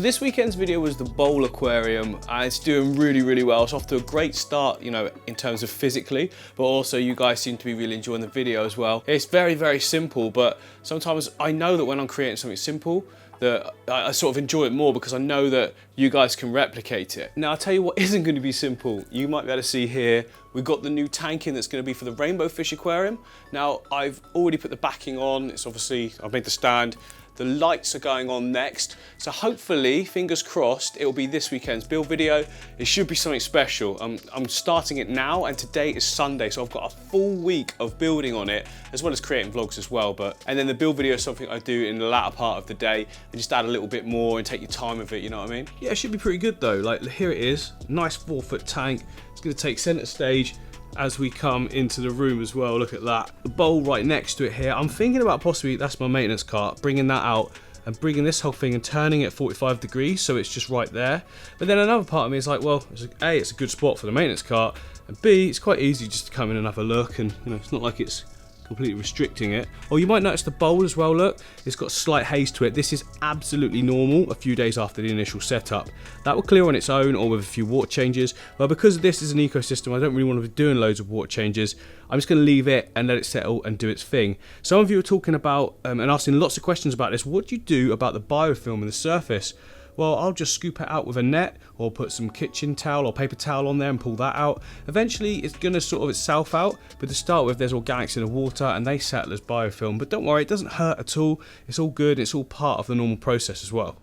So this weekend's video was the bowl aquarium, and it's doing really well. It's off to a great start, you know, in terms of physically, but also you guys seem to be really enjoying the video as well. It's very simple, but sometimes I know that when I'm creating something simple, that I sort of enjoy it more because I know that you guys can replicate it. Now I'll tell you what isn't going to be simple. You might be able to see here, we've got the new tank in that's going to be for the rainbow fish aquarium. Now I've already put the backing on, it's obviously, I've made the stand. The lights are going on next. So hopefully, fingers crossed, it will be this weekend's build video. It should be something special. I'm starting it now, and today is Sunday, so I've got a full week of building on it, as well as creating vlogs as well. And then the build video is something I do in the latter part of the day, and just add a little bit more and take your time with it, you know what I mean? Yeah, it should be pretty good though. Like, here it is, nice 4-foot tank. It's gonna take center stage as we come into the room as well. Look at that, the bowl right next to it here. I'm thinking about possibly, that's my maintenance cart, bringing that out and bringing this whole thing and turning it 45 degrees so it's just right there. But then another part of me is like, well, A, it's a good spot for the maintenance cart, and B, it's quite easy just to come in and have a look, and you know, it's not like it's completely restricting it. Oh, you might notice the bowl as well, look, it's got slight haze to it. This is absolutely normal a few days after the initial setup. That will clear on its own or with a few water changes, but because this is an ecosystem, I don't really want to be doing loads of water changes. I'm just going to leave it and let it settle and do its thing. Some of you are talking about and asking lots of questions about this. What do you do about the biofilm in the surface? Well, I'll just scoop it out with a net or put some kitchen towel or paper towel on there and pull that out. Eventually, it's going to sort of itself out, but to start with, there's organics in the water and they settle as biofilm. But don't worry, it doesn't hurt at all. It's all good. It's all part of the normal process as well.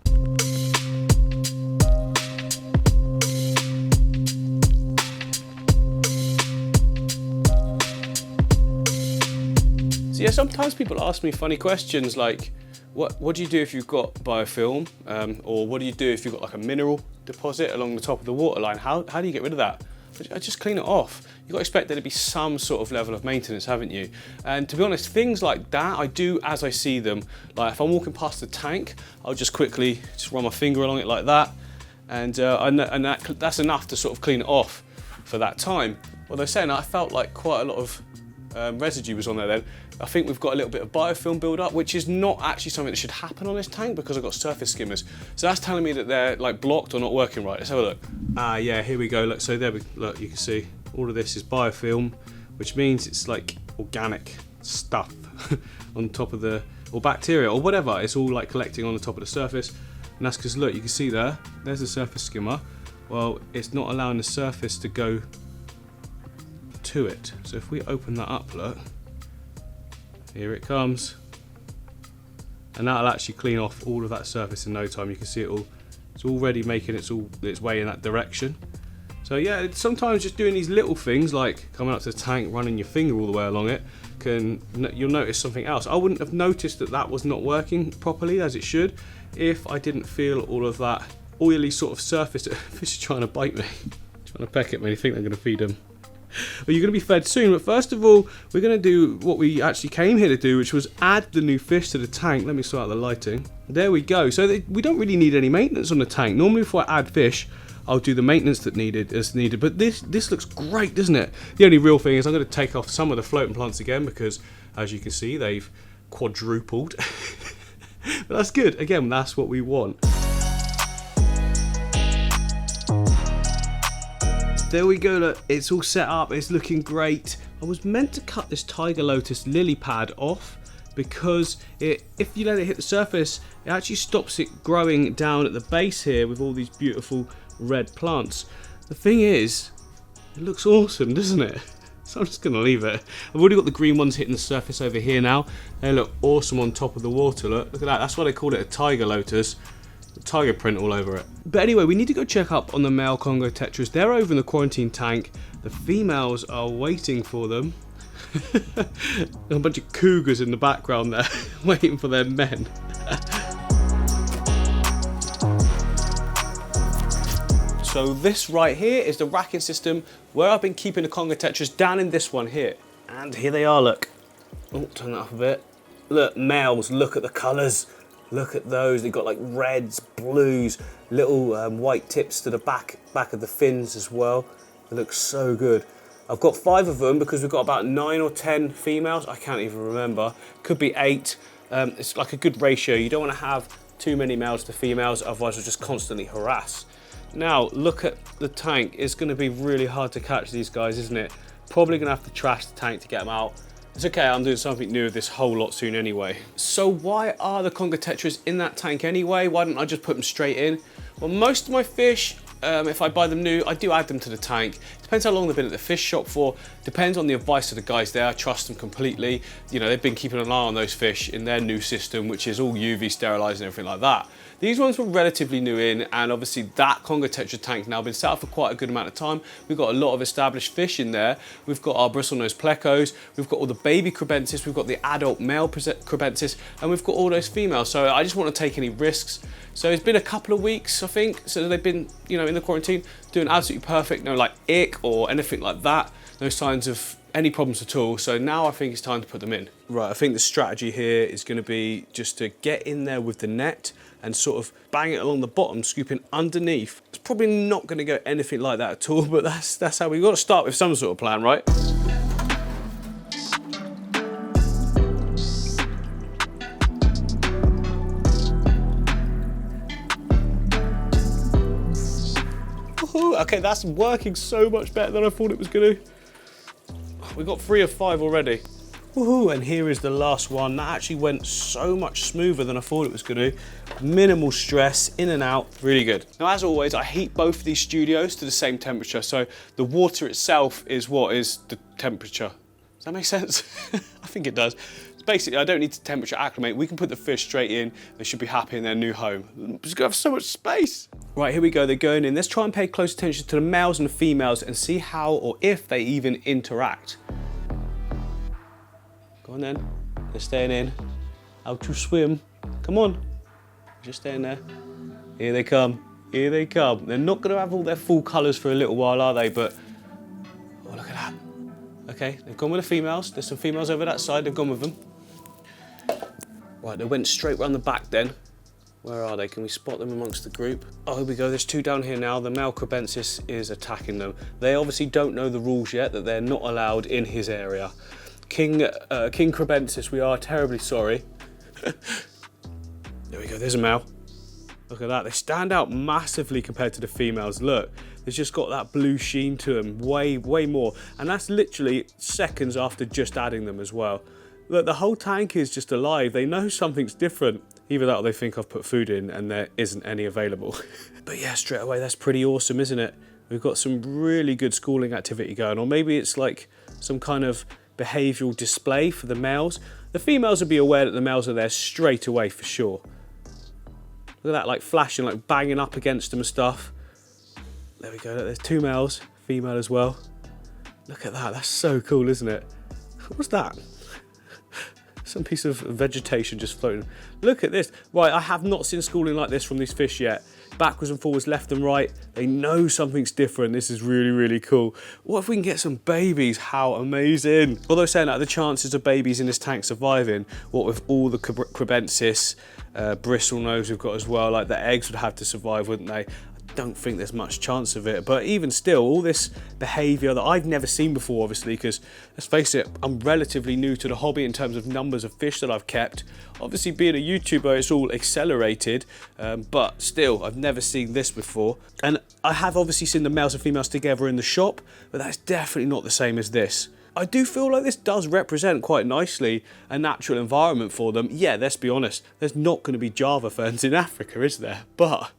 So yeah, sometimes people ask me funny questions like, what do you do if you've got biofilm? Or what do you do if you've got like a mineral deposit along the top of the water line? How do you get rid of that? I just clean it off. You've got to expect there to be some sort of level of maintenance, haven't you? And to be honest, things like that, I do as I see them. Like if I'm walking past the tank, I'll just quickly just run my finger along it like that. And that's enough to sort of clean it off for that time. Well, they're saying I felt like quite a lot of residue was on there then. I think we've got a little bit of biofilm build up, which is not actually something that should happen on this tank because I've got surface skimmers. So that's telling me that they're like blocked or not working right. Let's have a look. Yeah, here we go. Look, so there we look. You can see all of this is biofilm, which means it's like organic stuff on top of the, or bacteria or whatever. It's all like collecting on the top of the surface, and that's because look, you can see there's the surface skimmer. Well, it's not allowing the surface to go to it. So if we open that up, look. Here it comes, and that'll actually clean off all of that surface in no time. You can see it all, it's already making its way in that direction. So yeah, sometimes just doing these little things like coming up to the tank, running your finger all the way along it, you'll notice something else. I wouldn't have noticed that was not working properly as it should if I didn't feel all of that oily sort of surface. Fish are trying to bite me, trying to peck at me. I think I'm going to feed them. But you're going to be fed soon. But first of all, we're going to do what we actually came here to do, which was add the new fish to the tank. Let me sort out the lighting. There we go. So we don't really need any maintenance on the tank. Normally before I add fish, I'll do the maintenance that's needed. But this looks great, doesn't it? The only real thing is I'm going to take off some of the floating plants again because, as you can see, they've quadrupled. But that's good. Again, that's what we want. There we go, look, it's all set up, it's looking great. I was meant to cut this tiger lotus lily pad off because if you let it hit the surface, it actually stops it growing down at the base here with all these beautiful red plants. The thing is, it looks awesome, doesn't it? So I'm just going to leave it. I've already got the green ones hitting the surface over here now. They look awesome on top of the water, look at that, that's why they call it a tiger lotus. Tiger print all over it. But anyway, we need to go check up on the male Congo Tetras. They're over in the quarantine tank. The females are waiting for them. A bunch of cougars in the background there, waiting for their men. So this right here is the racking system where I've been keeping the Congo Tetras down in this one here. And here they are, look. Oh, turn that up a bit. Look, males, look at the colours. Look at those, they've got like reds, blues, little white tips to the back of the fins as well. They look so good. I've got 5 of them because we've got about 9 or 10 females. I can't even remember. Could be 8. It's like a good ratio. You don't want to have too many males to females, otherwise we'll just constantly harass. Now, look at the tank. It's going to be really hard to catch these guys, isn't it? Probably going to have to trash the tank to get them out. It's okay, I'm doing something new with this whole lot soon anyway. So why are the Congo Tetras in that tank anyway? Why don't I just put them straight in? Well, most of my fish, if I buy them new, I do add them to the tank. Depends how long they've been at the fish shop for. Depends on the advice of the guys there. I trust them completely. You know, they've been keeping an eye on those fish in their new system, which is all UV sterilised and everything like that. These ones were relatively new in, and obviously that Congo Tetra tank now been set up for quite a good amount of time. We've got a lot of established fish in there. We've got our bristlenose plecos, we've got all the baby crebensis, we've got the adult male crebensis, and we've got all those females. So I just want to take any risks. So it's been a couple of weeks, I think, so they've been, you know, in the quarantine, doing absolutely perfect, no like ick or anything like that, no signs of any problems at all. So now I think it's time to put them in. Right, I think the strategy here is going to be just to get in there with the net and sort of bang it along the bottom, scooping underneath. It's probably not going to go anything like that at all, but that's how we've got to start with some sort of plan, right? Okay, that's working so much better than I thought it was going to. We got 3 of 5 already. Woohoo, and here is the last one. That actually went so much smoother than I thought it was going to. Minimal stress, in and out, really good. Now, as always, I heat both of these studios to the same temperature. So the water itself is what is the temperature. Does that make sense? I think it does. Basically, I don't need to temperature acclimate. We can put the fish straight in. They should be happy in their new home. It's gonna have so much space. Right, here we go, they're going in. Let's try and pay close attention to the males and the females and see how or if they even interact. Go on then, they're staying in. Out to swim. Come on, just staying there. Here they come, here they come. They're not gonna have all their full colors for a little while, are they? But, oh, look at that. Okay, they've gone with the females. There's some females over that side, they've gone with them. Right, they went straight round the back then. Where are they? Can we spot them amongst the group? Oh, here we go, there's 2 down here now. The male crebensis is attacking them. They obviously don't know the rules yet, that they're not allowed in his area. King crebensis, we are terribly sorry. There we go, there's a male. Look at that, they stand out massively compared to the females. Look, they've just got that blue sheen to them, way more. And that's literally seconds after just adding them as well. Look, the whole tank is just alive. They know something's different. Either that or they think I've put food in and there isn't any available. But yeah, straight away, that's pretty awesome, isn't it? We've got some really good schooling activity going, or maybe it's like some kind of behavioural display for the males. The females will be aware that the males are there straight away for sure. Look at that, like flashing, like banging up against them and stuff. There we go, look, there's 2 males, female as well. Look at that, that's so cool, isn't it? What's that? Some piece of vegetation just floating. Look at this. Right, I have not seen schooling like this from these fish yet. Backwards and forwards, left and right. They know something's different. This is really cool. What if we can get some babies? How amazing. Although saying that, the chances of babies in this tank surviving, what with all the crebensis, bristlenose we've got as well, like the eggs would have to survive, wouldn't they? Don't think there's much chance of it, but even still, all this behaviour that I've never seen before, obviously, because let's face it, I'm relatively new to the hobby in terms of numbers of fish that I've kept. Obviously, being a YouTuber, it's all accelerated, but still, I've never seen this before. And I have obviously seen the males and females together in the shop, but that's definitely not the same as this. I do feel like this does represent quite nicely a natural environment for them. Yeah, let's be honest, there's not going to be Java ferns in Africa, is there? But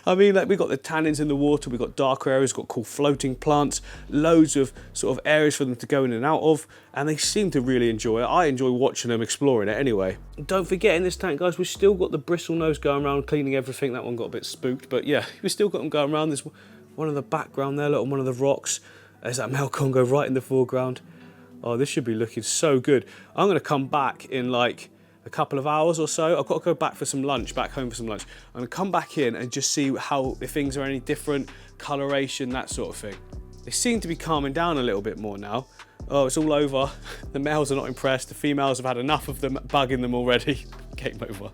I mean, like, we've got the tannins in the water, we've got darker areas, we've got cool floating plants, loads of sort of areas for them to go in and out of, and they seem to really enjoy it. I enjoy watching them exploring it anyway. Don't forget, in this tank, guys, we've still got the bristlenose going around cleaning everything. That one got a bit spooked, but yeah, we've still got them going around. There's one in the background there, look, on one of the rocks. There's that male Congo right in the foreground. Oh, this should be looking so good. I'm going to come back in like a couple of hours or so. I've got to go back for some lunch, back home for some lunch. I'm gonna come back in and just see how, if things are any different, coloration, that sort of thing. They seem to be calming down a little bit more now. Oh, it's all over. The males are not impressed. The females have had enough of them bugging them already. Game over.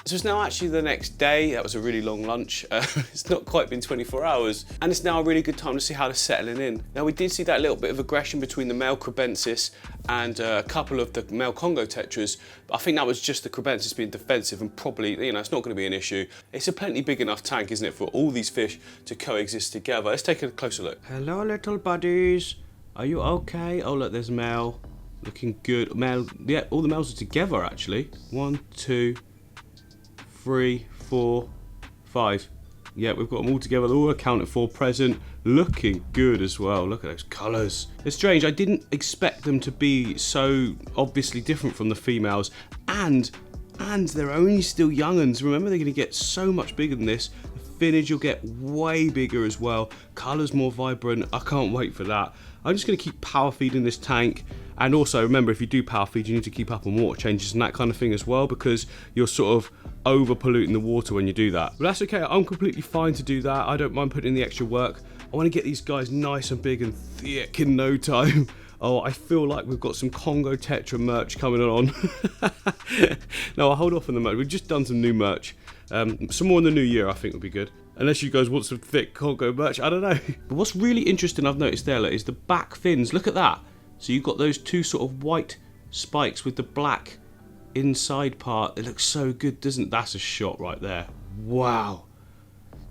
So it's now actually the next day. That was a really long lunch. It's not quite been 24 hours. And it's now a really good time to see how they're settling in. Now we did see that little bit of aggression between the male crebensis and a couple of the male Congo Tetras. I think that was just the crebensis being defensive and probably, you know, it's not going to be an issue. It's a plenty big enough tank, isn't it, for all these fish to coexist together. Let's take a closer look. Hello, little buddies. Are you okay? Oh, look, there's male. Looking good. Male, yeah, all the males are together, actually. 1, 2, 3, 4, 5. Yeah, we've got them all together. They're all accounted for, present. Looking good as well. Look at those colours. It's strange. I didn't expect them to be so obviously different from the females. And they're only still young'uns. Remember, they're going to get so much bigger than this. The finnage will get way bigger as well. Colours more vibrant. I can't wait for that. I'm just going to keep power feeding this tank. And also, remember, if you do power feed, you need to keep up on water changes and that kind of thing as well, because you're sort of over polluting the water when you do that. But that's okay. I'm completely fine to do that. I don't mind putting in the extra work. I want to get these guys nice and big and thick in no time. Oh, I feel like we've got some Congo Tetra merch coming on. No, I'll hold off on the merch. We've just done some new merch. Some more in the new year, I think, would be good. Unless you guys want some thick Congo merch, I don't know. But what's really interesting I've noticed there, look, is the back fins. Look at that. So you've got those two sort of white spikes with the black inside part. It looks so good, doesn't it? That's a shot right there. Wow.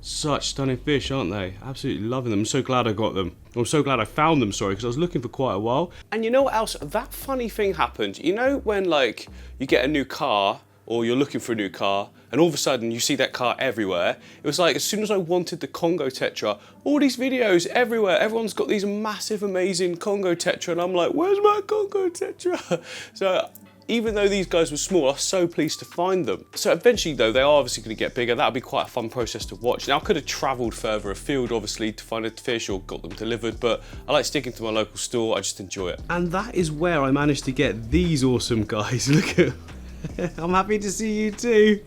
Such stunning fish, aren't they? Absolutely loving them. I'm so glad I got them. I'm so glad I found them, sorry, because I was looking for quite a while. And you know what else? That funny thing happened. You know when, like, you get a new car, or you're looking for a new car, and all of a sudden you see that car everywhere. It was like, as soon as I wanted the Congo Tetra, all these videos everywhere, everyone's got these massive, amazing Congo Tetra, and I'm like, where's my Congo Tetra? So, even though these guys were small, I was so pleased to find them. So eventually though, they are obviously gonna get bigger. That'll be quite a fun process to watch. Now I could have traveled further afield, obviously, to find a fish or got them delivered, but I like sticking to my local store. I just enjoy it. And that is where I managed to get these awesome guys. Look at I'm happy to see you too.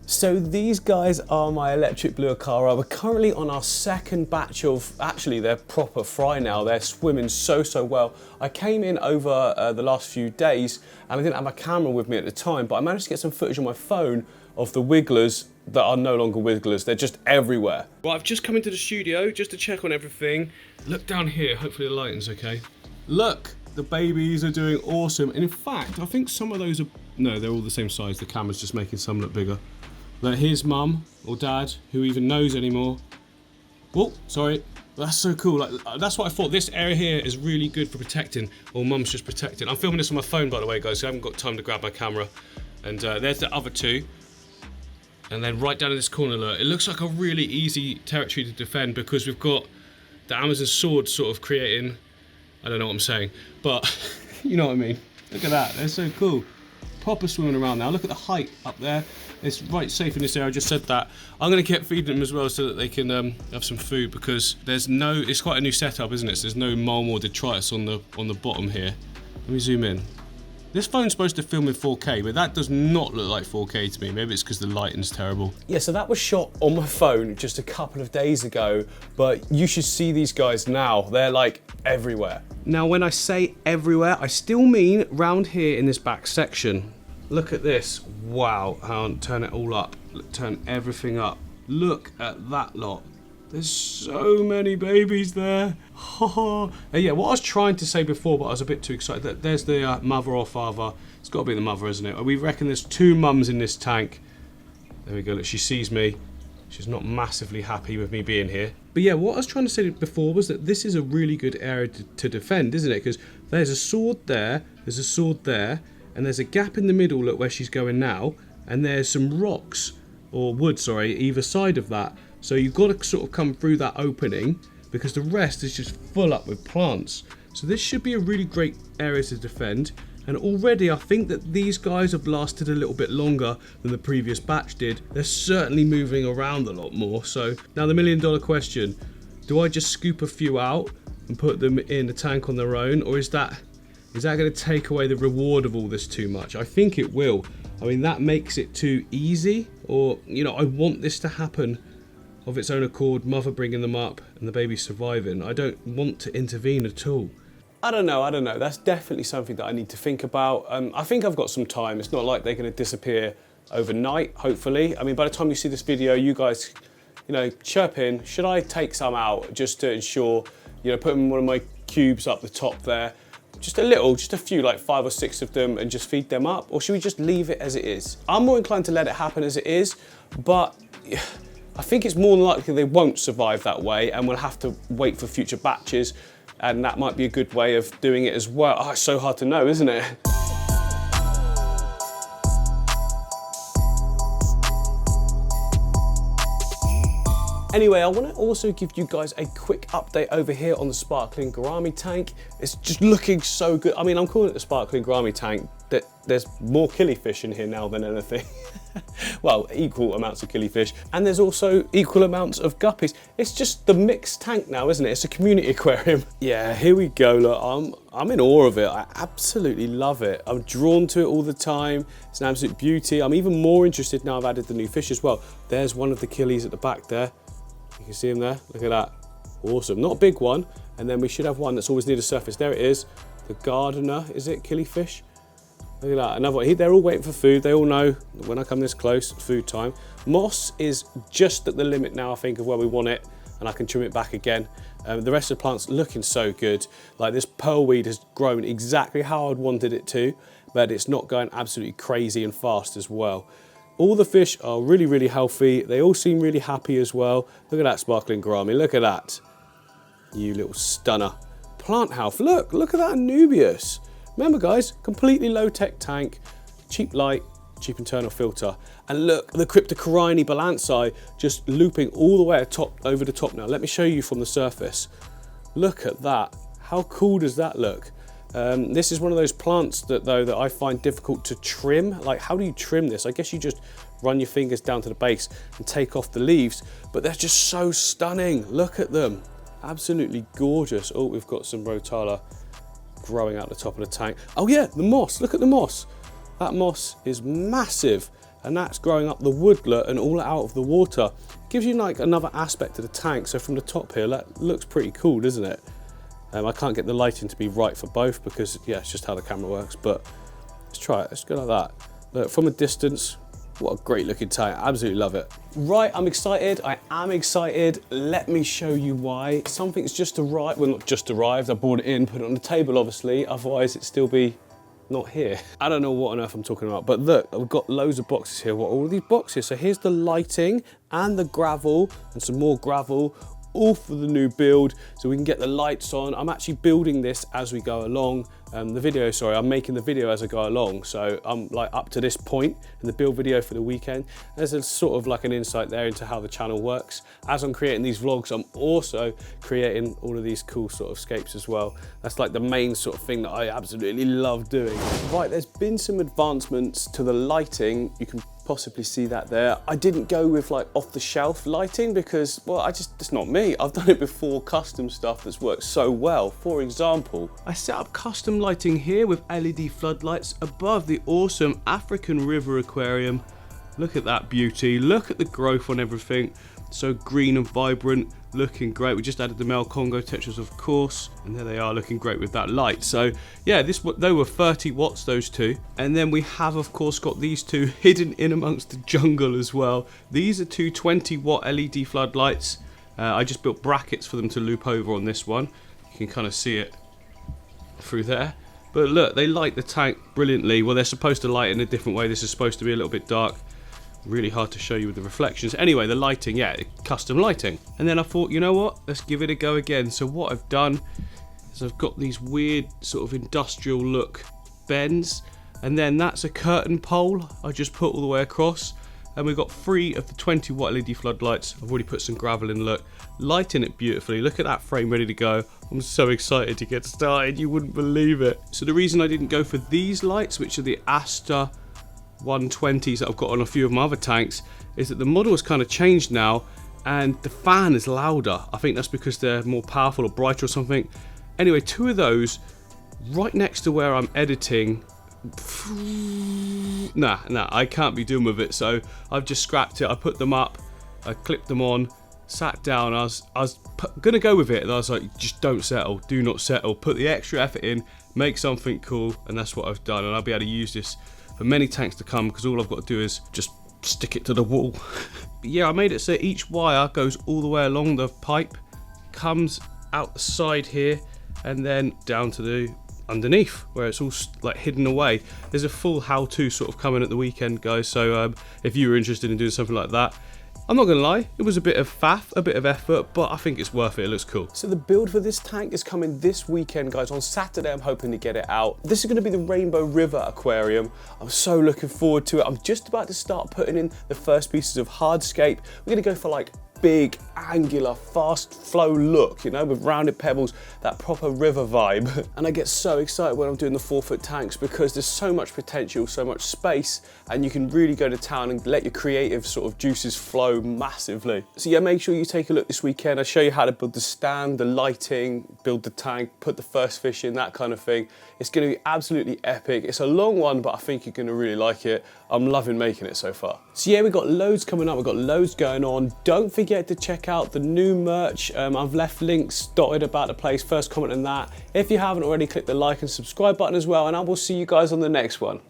So these guys are my electric blue Acara. We're currently on our second batch of, actually they're proper fry now. They're swimming so well. I came in over the last few days and I didn't have my camera with me at the time, but I managed to get some footage on my phone of the wigglers that are no longer wigglers. They're just everywhere. Well, I've just come into the studio just to check on everything. Look down here, hopefully the lighting's okay. Look, the babies are doing awesome. And in fact, I think some of those are, no, they're all the same size. The camera's just making some look bigger. Like here's mum or dad, who even knows anymore. Oh, sorry. That's so cool. Like, that's what I thought. This area here is really good for protecting, or mum's just protecting. I'm filming this on my phone, by the way, guys, so I haven't got time to grab my camera. And there's the other two. And then right down in this corner, look, it looks like a really easy territory to defend because we've got the Amazon sword sort of creating, I don't know what I'm saying, but you know what I mean. Look at that, they're so cool. Proper swimming around now. Look at the height up there. It's right safe in this area. I just said that. I'm going to keep feeding them as well so that they can have some food because there's no, it's quite a new setup, isn't it? So there's no marmor detritus on the bottom here. Let me zoom in. This phone's supposed to film in 4K, but that does not look like 4K to me. Maybe it's because the lighting's terrible. Yeah, so that was shot on my phone just a couple of days ago, but you should see these guys now. They're like everywhere. Now, when I say everywhere, I still mean round here in this back section. Look at this. Wow, turn it all up. Turn everything up. Look at that lot. There's so many babies there. Yeah, what I was trying to say before, but I was a bit too excited. There's the mother or father. It's got to be the mother, isn't it? We reckon there's 2 mums in this tank. There we go. Look, she sees me. She's not massively happy with me being here. But yeah, what I was trying to say before was that this is a really good area to defend, isn't it? Because there's a sword there, there's a sword there, and there's a gap in the middle, look where she's going now, and there's some rocks, or wood, sorry, either side of that. So you've got to sort of come through that opening because the rest is just full up with plants. So this should be a really great area to defend. And already I think that these guys have lasted a little bit longer than the previous batch did. They're certainly moving around a lot more. So now the $1 million question, do I just scoop a few out and put them in the tank on their own? Or is that going to take away the reward of all this too much? I think it will. I mean, that makes it too easy. Or, you know, I want this to happen of its own accord, mother bringing them up and the baby surviving. I don't want to intervene at all. I don't know. That's definitely something that I need to think about. I think I've got some time. It's not like they're going to disappear overnight, hopefully. I mean, by the time you see this video, you guys, you know, chirp in, should I take some out just to ensure, you know, put them in one of my cubes up the top there, just a little, just a few, like 5 or 6 of them, and just feed them up? Or should we just leave it as it is? I'm more inclined to let it happen as it is, but I think it's more than likely they won't survive that way, and we'll have to wait for future batches, and that might be a good way of doing it as well. Oh, it's so hard to know, isn't it? Anyway, I want to also give you guys a quick update over here on the sparkling gourami tank. It's just looking so good. I mean, I'm calling it the sparkling gourami tank. There's more killifish in here now than anything. Well, equal amounts of killifish, and there's also equal amounts of guppies. It's just the mixed tank now, isn't it? It's a community aquarium. Yeah, here we go. Look, I'm in awe of it. I absolutely love it. I'm drawn to it all the time. It's an absolute beauty. I'm even more interested now I've added the new fish as well. There's one of the killies at the back there. You can see him there, look at that. Awesome, not a big one. And then we should have one that's always near the surface. There it is, the gardener, is it, killifish? Look at that, another one. They're all waiting for food. They all know when I come this close, it's food time. Moss is just at the limit now, I think, of where we want it, and I can trim it back again. The rest of the plant's looking so good. Like, this pearlweed has grown exactly how I'd wanted it to, but it's not going absolutely crazy and fast as well. All the fish are really, really healthy. They all seem really happy as well. Look at that sparkling gourami, look at that. You little stunner. Plant health, look at that Anubias. Remember guys, completely low-tech tank, cheap light, cheap internal filter. And look, the Cryptocorini balancei just looping all the way over the top now. Let me show you from the surface. Look at that, how cool does that look? This is one of those plants that I find difficult to trim. Like, how do you trim this? I guess you just run your fingers down to the base and take off the leaves, but they're just so stunning. Look at them, absolutely gorgeous. Oh, we've got some rotala growing out the top of the tank. Oh yeah, the moss, look at the moss. That moss is massive, and that's growing up the woodlet and all out of the water. Gives you like another aspect to the tank. So from the top here, that looks pretty cool, doesn't it? I can't get the lighting to be right for both because, yeah, it's just how the camera works, but let's try it. Let's go like that. Look, from a distance, what a great looking tank. I absolutely love it. Right, I'm excited. I am excited. Let me show you why. Something's just arrived. Well, not just arrived. I brought it in, put it on the table, obviously. Otherwise, it'd still be not here. I don't know what on earth I'm talking about, but look, we've got loads of boxes here. What are all these boxes? So here's the lighting and the gravel and some more gravel, all for the new build, so we can get the lights on. I'm actually building this as we go along. I'm making the video as I go along. So I'm like up to this point in the build video for the weekend. There's a sort of like an insight there into how the channel works. As I'm creating these vlogs, I'm also creating all of these cool sort of scapes as well. That's like the main sort of thing that I absolutely love doing. Right, there's been some advancements to the lighting. You can possibly see that there. I didn't go with like off-the-shelf lighting because, well, it's not me. I've done it before, custom stuff that's worked so well. For example, I set up custom lighting here with LED floodlights above the awesome African River Aquarium. Look at that beauty. Look at the growth on everything. So green and vibrant, looking great. We just added the male Congo Tetras, of course, and there they are looking great with that light. So yeah, they were 30 watts, those two. And then we have, of course, got these two hidden in amongst the jungle as well. These are two 20-watt LED floodlights. I just built brackets for them to loop over on this one. You can kind of see it through there. But look, they light the tank brilliantly. Well, they're supposed to light in a different way. This is supposed to be a little bit dark. Really hard to show you with the reflections. Anyway, the lighting, yeah, custom lighting. And then I thought, you know what? Let's give it a go again. So what I've done is I've got these weird sort of industrial look bends. And then that's a curtain pole I just put all the way across. And we've got 3 of the 20-watt LED floodlights. I've already put some gravel in, look. Lighting it beautifully. Look at that frame ready to go. I'm so excited to get started. You wouldn't believe it. So the reason I didn't go for these lights, which are the Asta 120s that I've got on a few of my other tanks, is that the model has kind of changed now and the fan is louder. I think that's because they're more powerful or brighter or something. Anyway, 2 of those right next to where I'm editing. Nah, I can't be doing with it, so I've just scrapped it. I put them up, I clipped them on, sat down. I was gonna go with it, and I was like, just don't settle, do not settle. Put the extra effort in, make something cool, and that's what I've done. And I'll be able to use this for many tanks to come, because all I've got to do is just stick it to the wall. But yeah, I made it so each wire goes all the way along the pipe, comes out the side here, and then down to the underneath where it's all like hidden away. There's a full how-to sort of coming at the weekend, guys, so if you were interested in doing something like that, I'm not gonna lie, it was a bit of faff, a bit of effort, but I think it's worth it. It looks cool. So the build for this tank is coming this weekend, guys. On Saturday, I'm hoping to get it out. This is gonna be the Rainbow River Aquarium. I'm so looking forward to it. I'm just about to start putting in the first pieces of hardscape. We're gonna go for like big, angular, fast flow look, you know, with rounded pebbles, that proper river vibe. And I get so excited when I'm doing the 4-foot tanks because there's so much potential, so much space, and you can really go to town and let your creative sort of juices flow massively. So yeah, make sure you take a look this weekend. I show you how to build the stand, the lighting, build the tank, put the first fish in, that kind of thing. It's gonna be absolutely epic. It's a long one, but I think you're gonna really like it. I'm loving making it so far. So yeah, we've got loads coming up, we've got loads going on. Don't forget to check out the new merch. I've left links dotted about the place, first comment on that. If you haven't already, click the like and subscribe button as well, and I will see you guys on the next one.